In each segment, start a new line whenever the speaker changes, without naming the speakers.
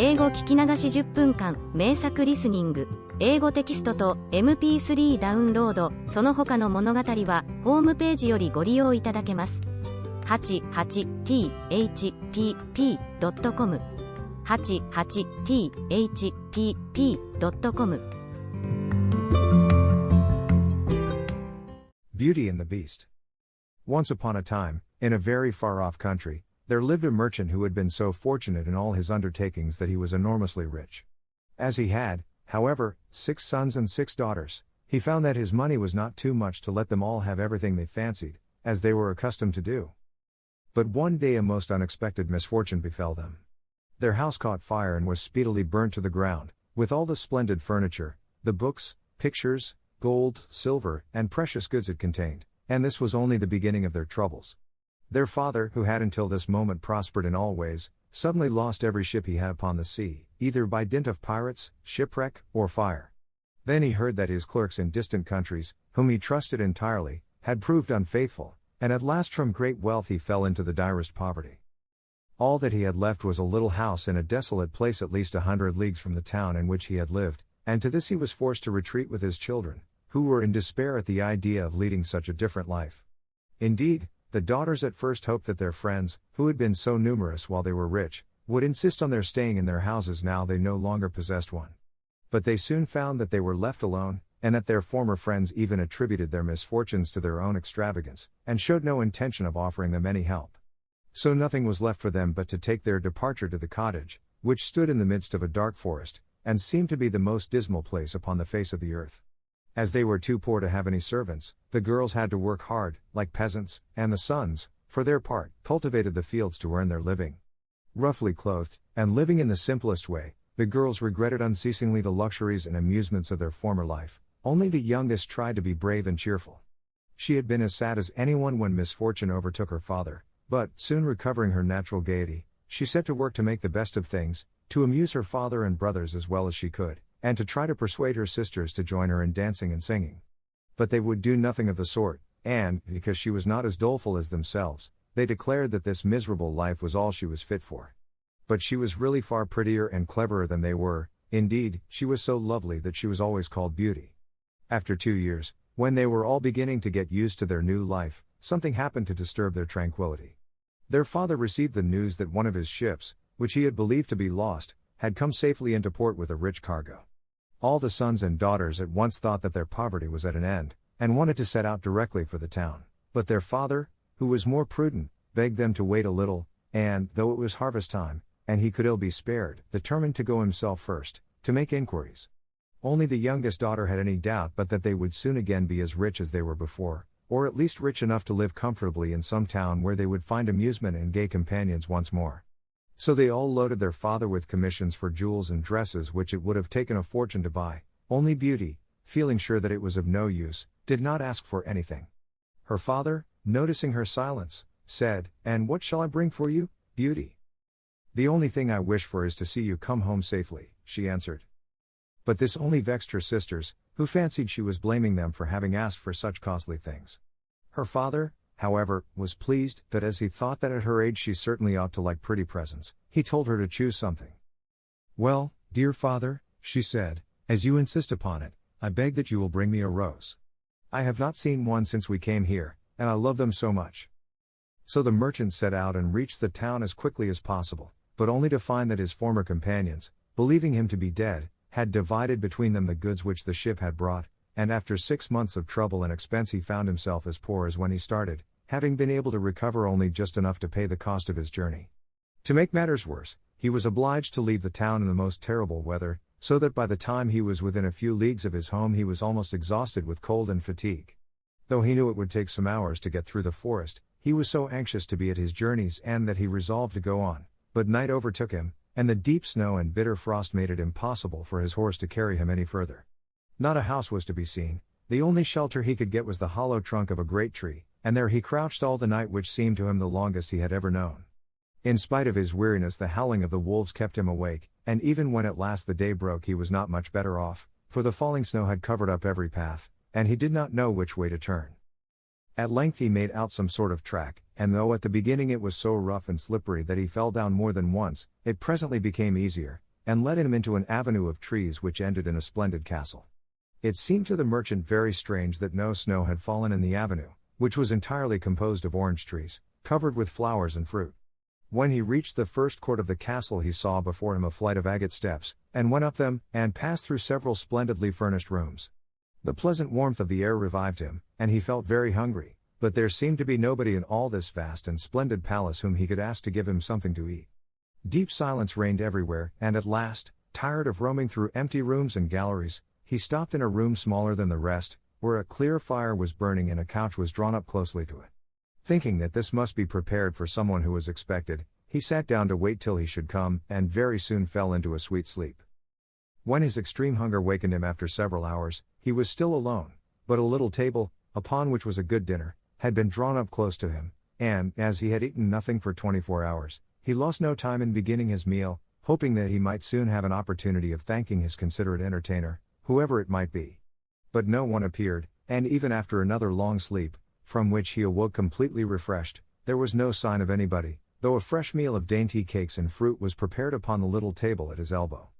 英語聞き流し10分間、名作リスニング、英語テキストと MP3 ダウンロード、その他の物語は、ホームページよりご利用いただけます。88thpp.com 88thpp.com
Beauty and the Beast. Once upon a time, in a very far-off country, there lived a merchant who had been so fortunate in all his undertakings that he was enormously rich. As he had, however, 6 sons and 6 daughters, he found that his money was not too much to let them all have everything they fancied, as they were accustomed to do. But one day a most unexpected misfortune befell them. Their house caught fire and was speedily burnt to the ground, with all the splendid furniture, the books, pictures, gold, silver, and precious goods it contained, and this was only the beginning of their troubles. Their father, who had until this moment prospered in all ways, suddenly lost every ship he had upon the sea, either by dint of pirates, shipwreck, or fire. Then he heard that his clerks in distant countries, whom he trusted entirely, had proved unfaithful, and at last from great wealth he fell into the direst poverty. All that he had left was a little house in a desolate place at least 100 leagues from the town in which he had lived, and to this he was forced to retreat with his children, who were in despair at the idea of leading such a different life. Indeed, the daughters at first hoped that their friends, who had been so numerous while they were rich, would insist on their staying in their houses now they no longer possessed one. But they soon found that they were left alone, and that their former friends even attributed their misfortunes to their own extravagance, and showed no intention of offering them any help. So nothing was left for them but to take their departure to the cottage, which stood in the midst of a dark forest, and seemed to be the most dismal place upon the face of the earth. As they were too poor to have any servants, the girls had to work hard, like peasants, and the sons, for their part, cultivated the fields to earn their living. Roughly clothed, and living in the simplest way, the girls regretted unceasingly the luxuries and amusements of their former life. Only the youngest tried to be brave and cheerful. She had been as sad as anyone when misfortune overtook her father, but, soon recovering her natural gaiety, she set to work to make the best of things, to amuse her father and brothers as well as she could, and to try to persuade her sisters to join her in dancing and singing. But they would do nothing of the sort, and, because she was not as doleful as themselves, they declared that this miserable life was all she was fit for. But she was really far prettier and cleverer than they were. Indeed, she was so lovely that she was always called Beauty. After 2 years, when they were all beginning to get used to their new life, something happened to disturb their tranquility. Their father received the news that one of his ships, which he had believed to be lost, had come safely into port with a rich cargo. All the sons and daughters at once thought that their poverty was at an end, and wanted to set out directly for the town. But their father, who was more prudent, begged them to wait a little, and, though it was harvest time, and he could ill be spared, determined to go himself first, to make inquiries. Only the youngest daughter had any doubt but that they would soon again be as rich as they were before, or at least rich enough to live comfortably in some town where they would find amusement and gay companions once more. So they all loaded their father with commissions for jewels and dresses which it would have taken a fortune to buy. Only Beauty, feeling sure that it was of no use, did not ask for anything. Her father, noticing her silence, said, "And what shall I bring for you, Beauty?" "The only thing I wish for is to see you come home safely," she answered. But this only vexed her sisters, who fancied she was blaming them for having asked for such costly things. Her father, however, was pleased, that as he thought that at her age she certainly ought to like pretty presents, he told her to choose something. "Well, dear father," she said, "as you insist upon it, I beg that you will bring me a rose. I have not seen one since we came here, and I love them so much." So the merchant set out and reached the town as quickly as possible, but only to find that his former companions, believing him to be dead, had divided between them the goods which the ship had brought, and after 6 months of trouble and expense he found himself as poor as when he started, having been able to recover only just enough to pay the cost of his journey. To make matters worse, he was obliged to leave the town in the most terrible weather, so that by the time he was within a few leagues of his home he was almost exhausted with cold and fatigue. Though he knew it would take some hours to get through the forest, he was so anxious to be at his journey's end that he resolved to go on, but night overtook him, and the deep snow and bitter frost made it impossible for his horse to carry him any further. Not a house was to be seen. The only shelter he could get was the hollow trunk of a great tree, and there he crouched all the night, which seemed to him the longest he had ever known. In spite of his weariness the howling of the wolves kept him awake, and even when at last the day broke he was not much better off, for the falling snow had covered up every path, and he did not know which way to turn. At length he made out some sort of track, and though at the beginning it was so rough and slippery that he fell down more than once, it presently became easier, and led him into an avenue of trees which ended in a splendid castle. It seemed to the merchant very strange that no snow had fallen in the avenue, which was entirely composed of orange trees, covered with flowers and fruit. When he reached the first court of the castle, he saw before him a flight of agate steps, and went up them, and passed through several splendidly furnished rooms. The pleasant warmth of the air revived him, and he felt very hungry, but there seemed to be nobody in all this vast and splendid palace whom he could ask to give him something to eat. Deep silence reigned everywhere, and at last, tired of roaming through empty rooms and galleries, he stopped in a room smaller than the rest, where a clear fire was burning and a couch was drawn up closely to it. Thinking that this must be prepared for someone who was expected, he sat down to wait till he should come, and very soon fell into a sweet sleep. When his extreme hunger wakened him after several hours, he was still alone, but a little table, upon which was a good dinner, had been drawn up close to him, and, as he had eaten nothing for 24 hours, he lost no time in beginning his meal, hoping that he might soon have an opportunity of thanking his considerate entertainer, whoever it might be. But no one appeared, and even after another long sleep, from which he awoke completely refreshed, there was no sign of anybody, though a fresh meal of dainty cakes and fruit was prepared upon the little table at his elbow.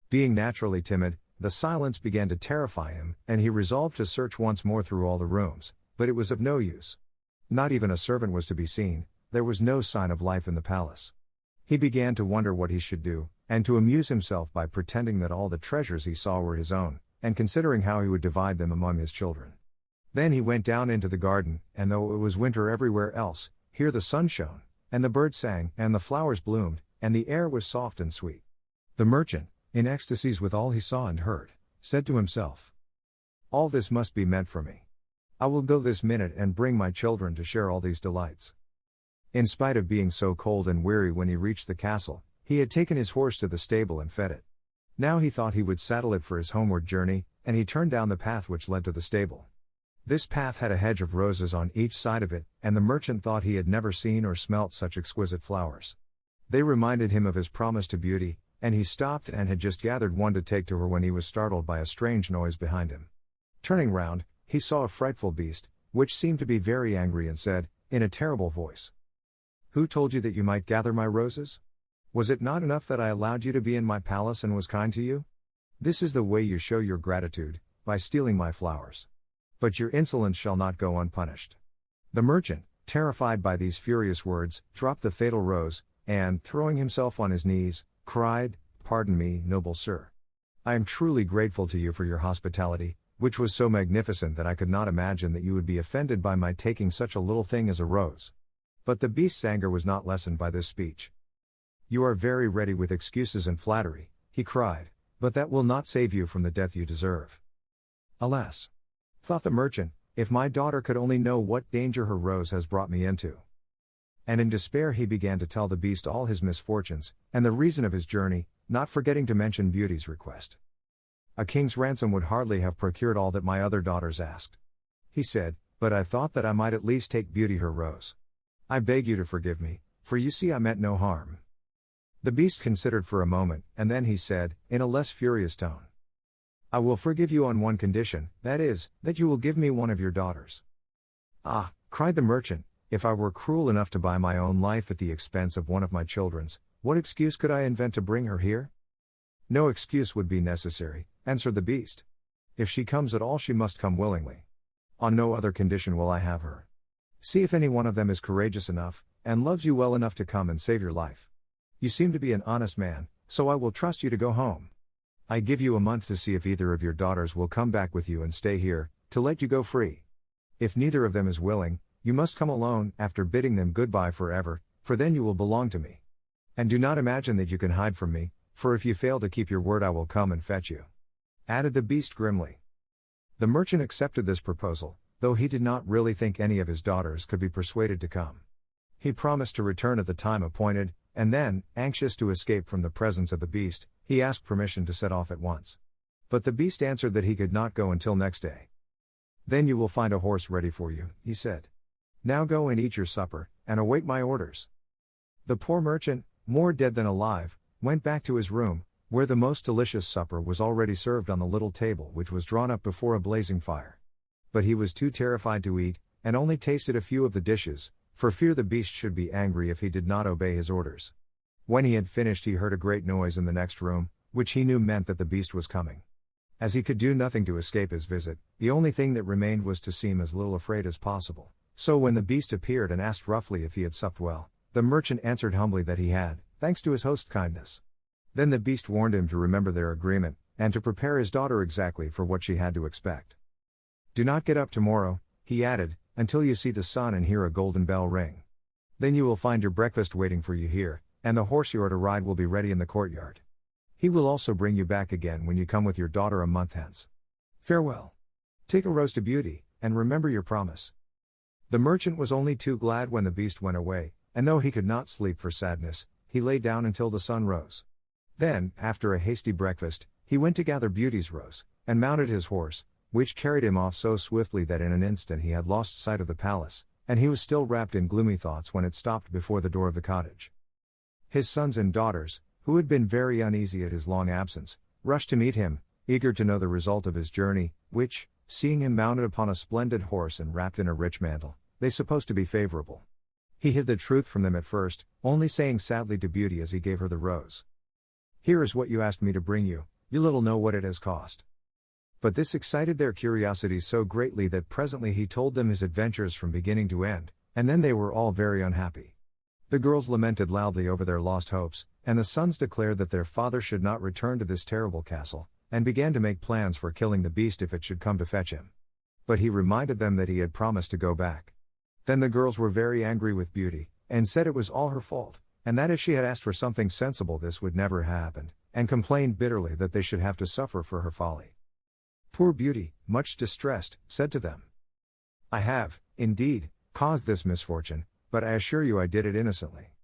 Being naturally timid, the silence began to terrify him, and he resolved to search once more through all the rooms, but it was of no use. Not even a servant was to be seen, there was no sign of life in the palace. He began to wonder what he should do, and to amuse himself by pretending that all the treasures he saw were his own, and considering how he would divide them among his children. Then he went down into the garden, and though it was winter everywhere else, here the sun shone, and the birds sang, and the flowers bloomed, and the air was soft and sweet. The merchant, in ecstasies with all he saw and heard, said to himself, "All this must be meant for me. I will go this minute and bring my children to share all these delights." In spite of being so cold and weary when he reached the castle, he had taken his horse to the stable and fed it. Now he thought he would saddle it for his homeward journey, and he turned down the path which led to the stable. This path had a hedge of roses on each side of it, and the merchant thought he had never seen or smelt such exquisite flowers. They reminded him of his promise to Beauty, and he stopped and had just gathered one to take to her when he was startled by a strange noise behind him. Turning round, he saw a frightful beast, which seemed to be very angry, and said, in a terrible voice, "Who told you that you might gather my roses? Was it not enough that I allowed you to be in my palace and was kind to you? This is the way you show your gratitude, by stealing my flowers. But your insolence shall not go unpunished." The merchant, terrified by these furious words, dropped the fatal rose, and, throwing himself on his knees, cried, "Pardon me, noble sir. I am truly grateful to you for your hospitality, which was so magnificent that I could not imagine that you would be offended by my taking such a little thing as a rose." But the beast's anger was not lessened by this speech. "You are very ready with excuses and flattery," he cried, "but that will not save you from the death you deserve." "Alas," thought the merchant, "if my daughter could only know what danger her rose has brought me into." And in despair he began to tell the beast all his misfortunes, and the reason of his journey, not forgetting to mention Beauty's request. "A king's ransom would hardly have procured all that my other daughters asked," he said, "but I thought that I might at least take Beauty her rose. I beg you to forgive me, for you see I meant no harm." The beast considered for a moment, and then he said, in a less furious tone, "I will forgive you on one condition, that is, that you will give me one of your daughters." "Ah," cried the merchant, "if I were cruel enough to buy my own life at the expense of one of my children's, what excuse could I invent to bring her here?" "No excuse would be necessary," answered the beast. "If she comes at all, she must come willingly. On no other condition will I have her. See if any one of them is courageous enough, and loves you well enough to come and save your life. You seem to be an honest man, so I will trust you to go home. I give you a month to see if either of your daughters will come back with you and stay here, to let you go free. If neither of them is willing, you must come alone, after bidding them goodbye forever, for then you will belong to me. And do not imagine that you can hide from me, for if you fail to keep your word I will come and fetch you," added the beast grimly. The merchant accepted this proposal, though he did not really think any of his daughters could be persuaded to come. He promised to return at the time appointed, and then, anxious to escape from the presence of the beast, he asked permission to set off at once. But the beast answered that he could not go until next day. "Then you will find a horse ready for you," he said. "Now go and eat your supper, and await my orders." The poor merchant, more dead than alive, went back to his room, where the most delicious supper was already served on the little table which was drawn up before a blazing fire. But he was too terrified to eat, and only tasted a few of the dishes, for fear the beast should be angry if he did not obey his orders. When he had finished he heard a great noise in the next room, which he knew meant that the beast was coming. As he could do nothing to escape his visit, the only thing that remained was to seem as little afraid as possible. So when the beast appeared and asked roughly if he had supped well, the merchant answered humbly that he had, thanks to his host's kindness. Then the beast warned him to remember their agreement, and to prepare his daughter exactly for what she had to expect. Do not get up tomorrow, he added, until you see the sun and hear a golden bell ring. Then you will find your breakfast waiting for you here, and the horse you are to ride will be ready in the courtyard. He will also bring you back again when you come with your daughter a month hence. Farewell. Take a rose to Beauty, and remember your promise. The merchant was only too glad when the beast went away, and though he could not sleep for sadness, he lay down until the sun rose. Then, after a hasty breakfast, he went to gather Beauty's rose, and mounted his horse, which carried him off so swiftly that in an instant he had lost sight of the palace, and he was still wrapped in gloomy thoughts when it stopped before the door of the cottage. His sons and daughters, who had been very uneasy at his long absence, rushed to meet him, eager to know the result of his journey, which, seeing him mounted upon a splendid horse and wrapped in a rich mantle, they supposed to be favorable. He hid the truth from them at first, only saying sadly to Beauty as he gave her the rose, "Here is what you asked me to bring you, you little know what it has cost." But this excited their curiosity so greatly that presently he told them his adventures from beginning to end, and then they were all very unhappy. The girls lamented loudly over their lost hopes, and the sons declared that their father should not return to this terrible castle, and began to make plans for killing the beast if it should come to fetch him. But he reminded them that he had promised to go back. Then the girls were very angry with Beauty, and said it was all her fault, and that if she had asked for something sensible this would never have happened, and complained bitterly that they should have to suffer for her folly. Poor Beauty, much distressed, said to them, "I have, indeed, caused this misfortune, but I assure you I did it innocently.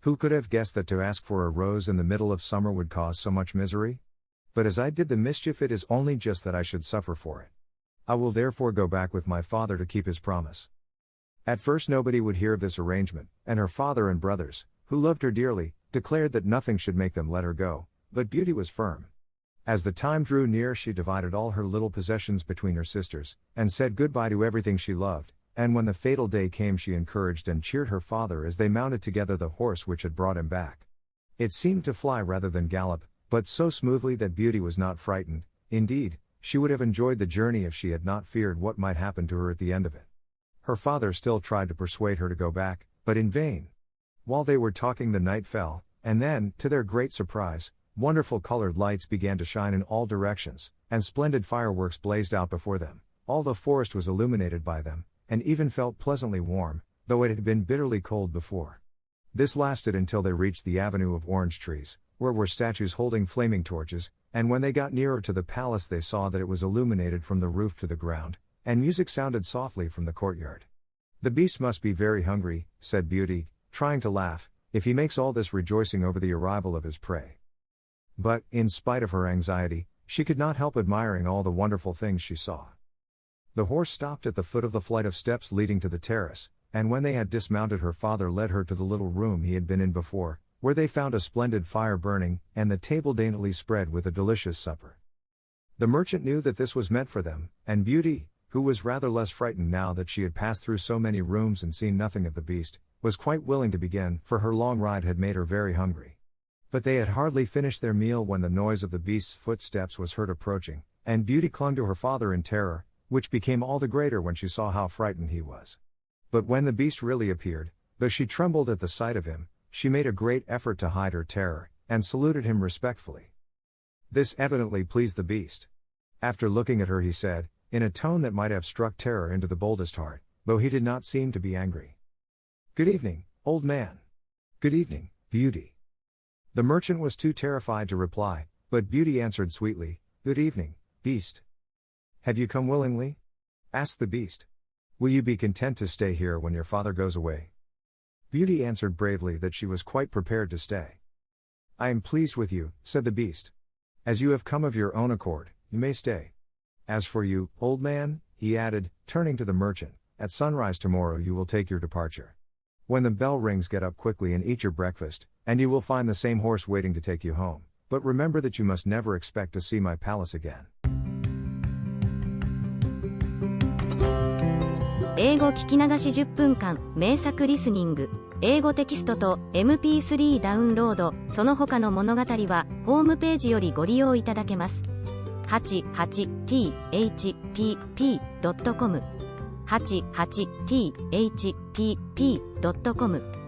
Who could have guessed that to ask for a rose in the middle of summer would cause so much misery? But as I did the mischief, it is only just that I should suffer for it. I will therefore go back with my father to keep his promise." At first nobody would hear of this arrangement, and her father and brothers, who loved her dearly, declared that nothing should make them let her go, but Beauty was firm. As the time drew near, she divided all her little possessions between her sisters, and said goodbye to everything she loved, and when the fatal day came she encouraged and cheered her father as they mounted together the horse which had brought him back. It seemed to fly rather than gallop, but so smoothly that Beauty was not frightened. Indeed, she would have enjoyed the journey if she had not feared what might happen to her at the end of it. Her father still tried to persuade her to go back, but in vain. While they were talking the night fell, and then, to their great surprise, wonderful colored lights began to shine in all directions, and splendid fireworks blazed out before them. All the forest was illuminated by them, and even felt pleasantly warm, though it had been bitterly cold before. This lasted until they reached the avenue of orange trees, where were statues holding flaming torches, and when they got nearer to the palace they saw that it was illuminated from the roof to the ground, and music sounded softly from the courtyard. "The beast must be very hungry," said Beauty, trying to laugh, "if he makes all this rejoicing over the arrival of his prey." But, in spite of her anxiety, she could not help admiring all the wonderful things she saw. The horse stopped at the foot of the flight of steps leading to the terrace, and when they had dismounted her father led her to the little room he had been in before, where they found a splendid fire burning, and the table daintily spread with a delicious supper. The merchant knew that this was meant for them, and Beauty, who was rather less frightened now that she had passed through so many rooms and seen nothing of the beast, was quite willing to begin, for her long ride had made her very hungry. But they had hardly finished their meal when the noise of the beast's footsteps was heard approaching, and Beauty clung to her father in terror, which became all the greater when she saw how frightened he was. But when the beast really appeared, though she trembled at the sight of him, she made a great effort to hide her terror, and saluted him respectfully. This evidently pleased the beast. After looking at her he said, in a tone that might have struck terror into the boldest heart, though he did not seem to be angry, "Good evening, old man." "Good evening, Beauty." The merchant was too terrified to reply, but Beauty answered sweetly, "Good evening, beast." "Have you come willingly?" asked the beast. "Will you be content to stay here when your father goes away?" Beauty answered bravely that she was quite prepared to stay. "I am pleased with you," said the beast. "As you have come of your own accord, you may stay. As for you, old man," he added, turning to the merchant, "at sunrise tomorrow you will take your departure. When the bell rings, get up quickly and eat your breakfast, and you will find the same horse waiting to take you home. But remember that you must never expect to see my palace again."
英語聞き流し10分間、名作リスニング。英語テキストと MP3 ダウンロード、その他の物語は、ホームページよりご利用いただけます。88thpp.com 88thpp.com